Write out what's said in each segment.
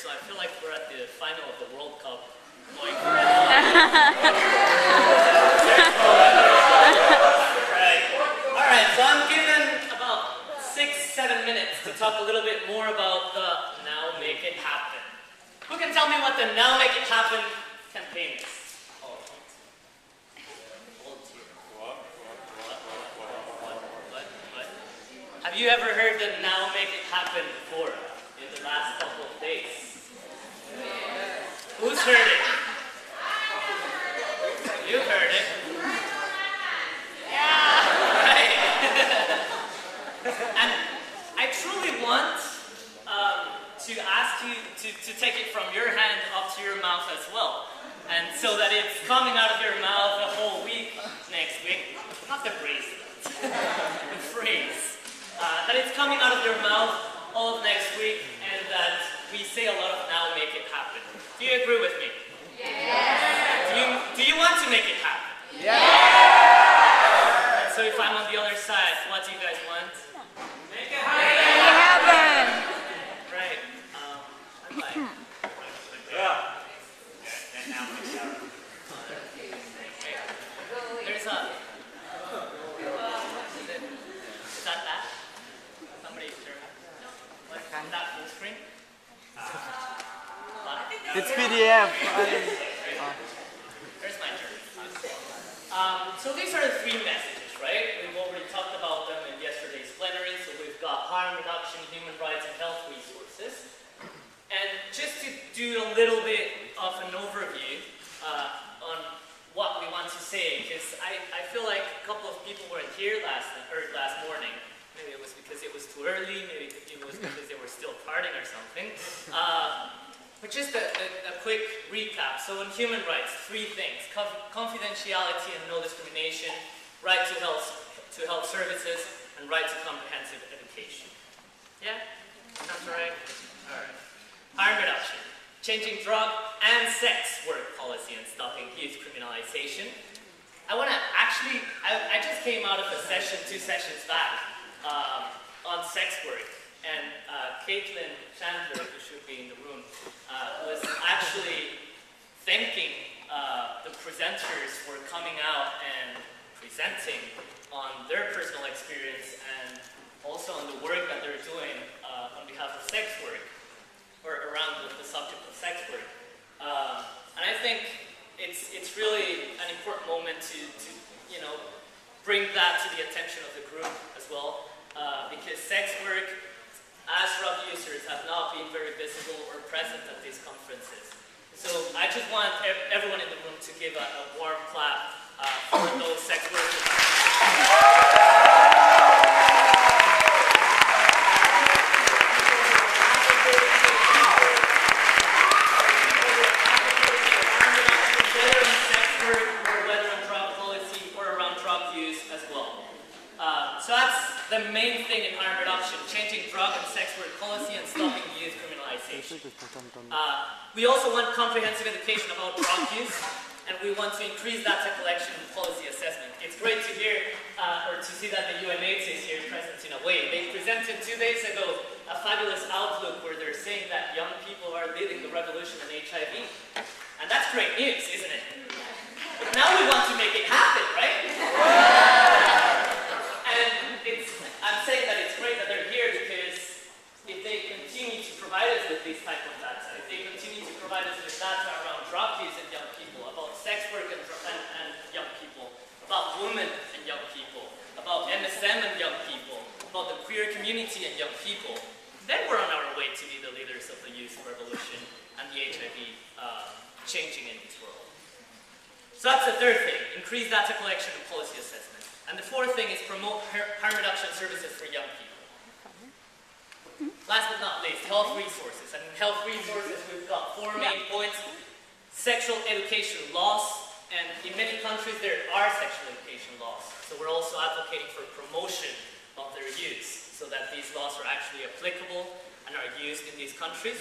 so I feel like we're at the final of the World Cup. Going for it. Alright, so I'm given about 6-7 minutes to talk a little bit more about the Now Make It Happen. Who can tell me what the Now Make It Happen campaign is? Have you ever heard the Now Make It Happen before in the last couple of days? Who's heard it? You've heard it. Yeah. Right. And I truly want to ask you to take it from your hand up to your mouth as well. And so that it's coming out of your mouth the whole week, next week. Not the bracelet, the phrase. That it's coming out of your mouth all of next week, and that we say a lot of Now Make It Happen. Do you agree with me? Yes. Do you want to make it happen? Yes. So if I'm on the other side, what do you guys want? Make it happen. Right. I'm like, yeah. And now make it happen. There's a. Is that that? Somebody sure. What? That full screen? It's PDF. There's my turn. So these are the 3 messages, right? We've already talked about them in yesterday's plenary. So we've got harm reduction, human rights, and health resources. And just to do a little bit of an overview on what we want to say, because I feel like a couple of people weren't here last morning. Maybe it was because it was too early, maybe it was because they were still partying or something. But just a quick recap. So in human rights, 3 things: confidentiality and no discrimination, right to health services, and right to comprehensive education. Yeah? Sounds right? Alright. Harm reduction. Changing drug and sex work policy and stopping youth criminalization. I want to actually, I just came out of a session 2 sessions back on sex work. And Caitlin Chandler, who should be in the room, was actually thanking the presenters for coming out and presenting on their personal experience and also on the work that they're doing on behalf of sex work, or around the subject of sex work. And I think it's really an important moment to bring that to the attention of the group as well, because sex work as drug users have not been very visible or present at these conferences. So I just want everyone in the room to give a warm clap for those sex workers. Whether in sex work or whether in drug policy or around drug use as well. So that's the main thing in harm reduction: changing drug and sex work policy and stopping youth criminalization. We also want comprehensive education about drug use, and we want to increase data collection and policy assessment. It's great to hear, or to see that the UNH is here present in a way. They presented 2 days ago a fabulous outlook where they're saying that young people are leading the revolution in HIV. And that's great news, isn't it? But now we want to make it happen, right? I'm saying that it's great that they're here because if they continue to provide us with these type of data, if they continue to provide us with data around drug use in young people, about sex work and young people, about women and young people, about MSM and young people, about the queer community and young people, then we're on our way to be the leaders of the youth revolution and the HIV changing in this world. So that's the 3rd thing: increase data collection and policy assessment. And the 4th thing is promote harm reduction services for young people. Last but not least, health resources. And in health resources, we've got 4 main points: sexual education laws, and in many countries there are sexual education laws. So we're also advocating for promotion of their use, so that these laws are actually applicable and are used in these countries.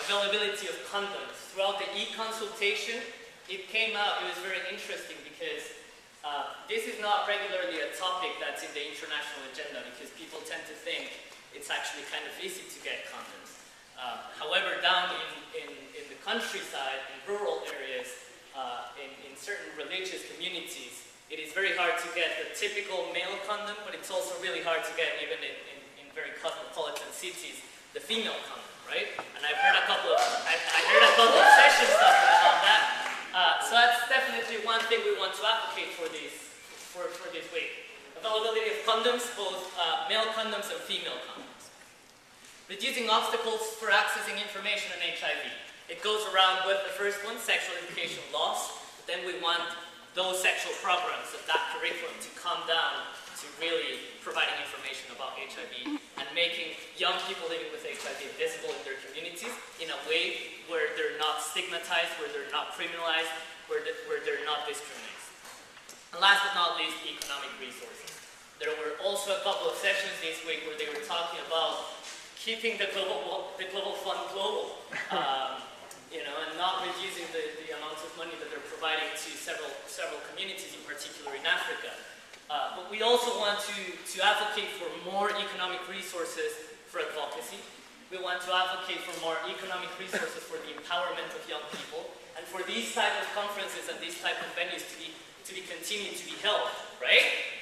Availability of condoms. Throughout the e-consultation, it came out, it was very interesting because this is not regularly a topic that's in the international agenda, because people tend to think it's actually kind of easy to get condoms. However, down in the countryside, in rural areas, in certain religious communities, it is very hard to get the typical male condom, but it's also really hard to get, even in very cosmopolitan cities, the female condom, right? And I've heard a couple of sessions talking about that. So that's definitely one thing we want to advocate for this week. Availability of condoms, both male condoms and female condoms. Reducing obstacles for accessing information on HIV. It goes around with the first one, sexual education loss. But then we want those sexual programs of that curriculum to come down to really providing information about HIV and making young people living with HIV visible in their communities in a way where they're not stigmatized, where they're not criminalized, where they're not discriminated. And last but not least, economic resources. There were also a couple of sessions this week where they were talking about keeping the global fund global, and not reducing the amounts of money that they're providing to several communities, in particular in Africa. But we also want to advocate for more economic resources for advocacy. We want to advocate for more economic resources for the empowerment of young people, and for these type of conferences and these type of venues to be continued to be held, right?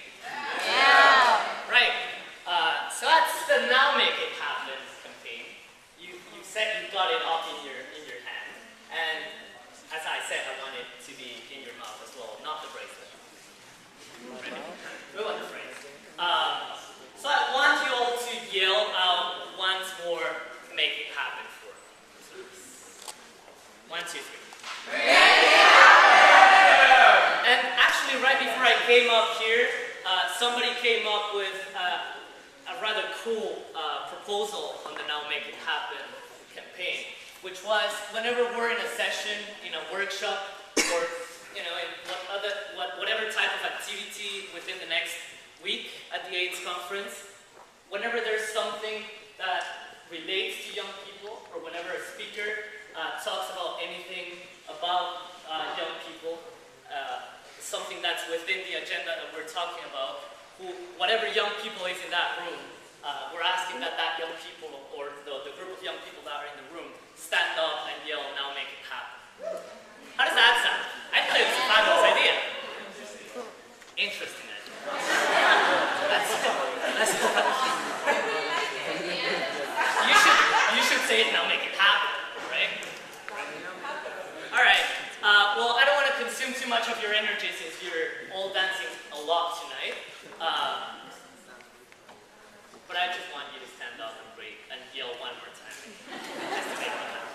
Yeah. Right. So that's the Now Make It Happen campaign. You said you got it up in your hand, and as I said, I want it to be in your mouth as well, not the bracelet. Ready? We want the bracelet. So I want you all to yell out once more, "Make it happen" for me. 1, 2, 3. And actually, right before I came up here, somebody came up with a rather cool proposal on the Now Make It Happen campaign, which was whenever we're in a session, in a workshop, or in whatever type of activity within the next week at the AIDS conference, whenever there's something that relates to young people, or whenever a speaker talks about anything about young people, something that's within the agenda that we're talking about, whatever young people is in that room, we're asking that young people, or the group of young people that are in the room, stand up and yell, "Now make it happen." How does that sound? I thought it was a fabulous idea. Interesting idea. You should say it, "Now make it happen," right? All right. Well, I don't want to consume too much of your energy since you're all dancing a lot tonight. But I just want you to stand up and yell one more time. Just to make me happy.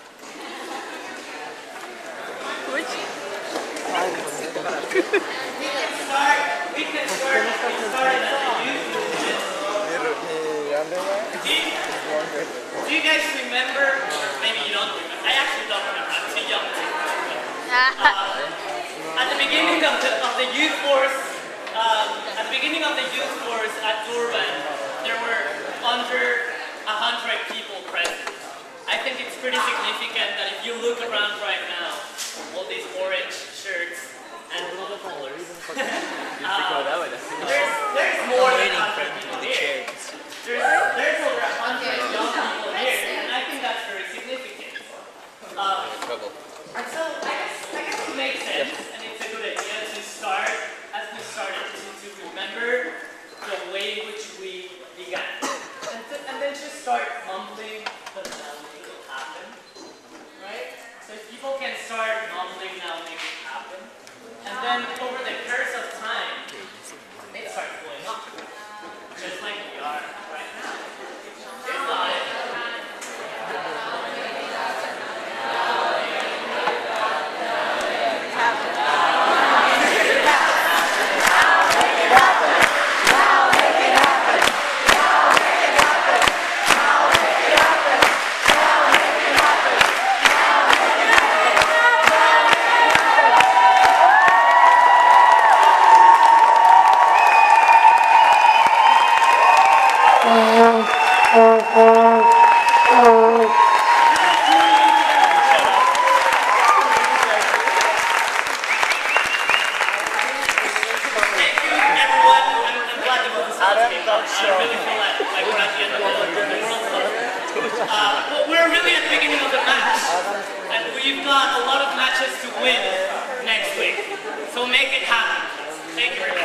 We can start at the youth movement. Do you guys remember? Maybe you don't remember. I actually don't remember. I'm too young to remember. At the beginning of the YouthForce, at Durban, there were under 100 people present. I think it's pretty significant that if you look around right now, all these orange shirts and blue colors, there's more than 100 people here. There's over 100 young people here, and I think that's very significant. And so I guess it makes sense, and it's a good idea to start, as we started, to remember the way in which we began. And then just start mumbling the Now Make It Happen, right? So if people can start mumbling Now Make It Happen, and then over the course of time, it starts blowing up, just like we are right now. It's not it. I really feel like we're at the end of the world. We're really to be at the beginning of the match. And we've got a lot of matches to win next week. So make it happen. Thank you very much.